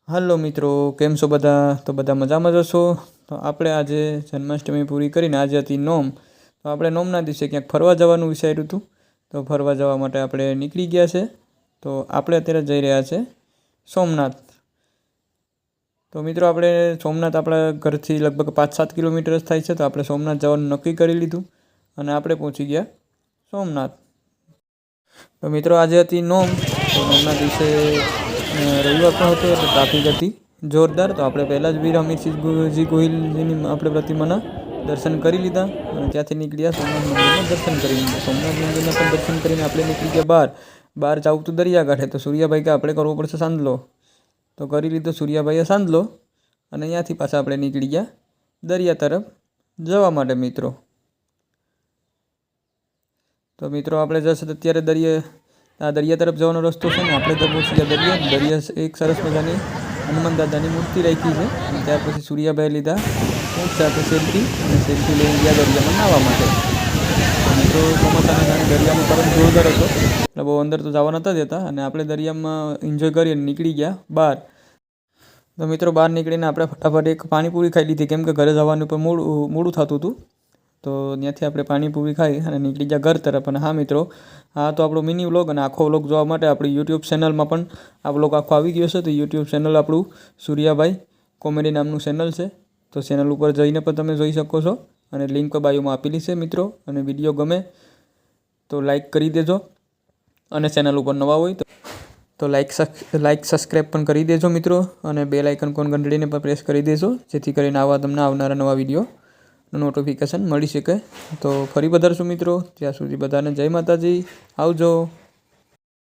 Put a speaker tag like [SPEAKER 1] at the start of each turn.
[SPEAKER 1] હાલો મિત્રો, કેમ છો બધા? તો બધા મજામાં જ હશો. તો આપણે આજે જન્માષ્ટમી પૂરી કરીને આજે હતી નોમ. તો આપણે નોમના દિવસે ક્યાંક ફરવા જવાનું વિચાર્યું હતું. તો ફરવા જવા માટે આપણે નીકળી ગયા છે. તો આપણે અત્યારે જઈ રહ્યા છે સોમનાથ. તો મિત્રો આપણે સોમનાથ આપણા ઘરથી લગભગ 5-7 કિલોમીટર જ થાય છે. તો આપણે સોમનાથ જવાનું નક્કી કરી લીધું અને આપણે પહોંચી ગયા સોમનાથ. તો મિત્રો આજે હતી નોમ. તો નોમના દિવસે રવિવાર પણ હતો એટલે ટ્રાફિક હતી જોરદાર. તો આપણે પહેલાં જ વીર હમીરસિંહજી ગોહિલજીની આપણે પ્રતિમાના દર્શન કરી લીધા અને ત્યાંથી નીકળ્યા સોમનાથ મંદિરના દર્શન કરીને. સોમનાથ મંદિરના પણ દર્શન કરીને આપણે નીકળી ગયા બહાર જવું તો દરિયાકાંઠે. તો સૂર્યાભાઈ કે આપણે કરવો પડશે સાંદલો. તો કરી લીધો સૂર્યાભાઈએ સાંદલો અને અહીંયાથી પાછા આપણે નીકળી ગયા દરિયા તરફ જવા માટે મિત્રો. તો મિત્રો આપણે જશે અત્યારે દરિયા તરફ જવાનો રસ્તો છે ને આપણે તો પહોંચી ગયા દરિયા એક સરસ મજાની હનુમાન દાદાની મૂર્તિ રાખી છે. અને ત્યાર પછી સૂર્યાભાઈ લીધા એક સાથે સેલ્ફી અને સેલ્ફી લઈને ગયા દરિયામાં નાહવા માટે. મિત્રો ચોમાસાના કારણે દરિયામાં કરંટ જોરદાર હતો એટલે બહુ અંદર તો જવા નહોતા દેતા અને આપણે દરિયામાં એન્જોય કરીને નીકળી ગયા બહાર. તો મિત્રો બહાર નીકળીને આપણે ફટાફટ એક પાણીપુરી ખાઈ લીધી કેમ કે ઘરે જવાનું પણ મોડું થતું હતું. તો ત્યાંથી આપણે પાણીપુરી ખાઈ અને નીકળી ગયા ઘર તરફ. અને હા મિત્રો, આ તો આપણો મિની વ્લોગ અને આખો વ્લોગ જોવા માટે આપણી યુટ્યુબ ચેનલમાં પણ આ વ્લોગ આખો આવી ગયો છે. તો યુટ્યુબ ચેનલ આપણું સૂર્યાભાઈ કોમેડી નામનું ચેનલ છે. તો ચેનલ ઉપર જઈને પણ તમે જોઈ શકો છો અને લિંક બાયોમાં આપેલી છે મિત્રો. અને વિડીયો ગમે તો લાઈક કરી દેજો અને ચેનલ ઉપર નવા હોય તો લાઈક સબસ્ક્રાઈબ પણ કરી દેજો મિત્રો. અને બેલ આઇકન કોન ઘંટડીને પણ પ્રેસ કરી દેજો જેથી કરીને તમને આવનારા નવા વિડીયો નોટિફિકેશન મળી શકે. તો ફરી પધારશું મિત્રો. ત્યાં સુધી બધાને જય માતાજી, આવજો.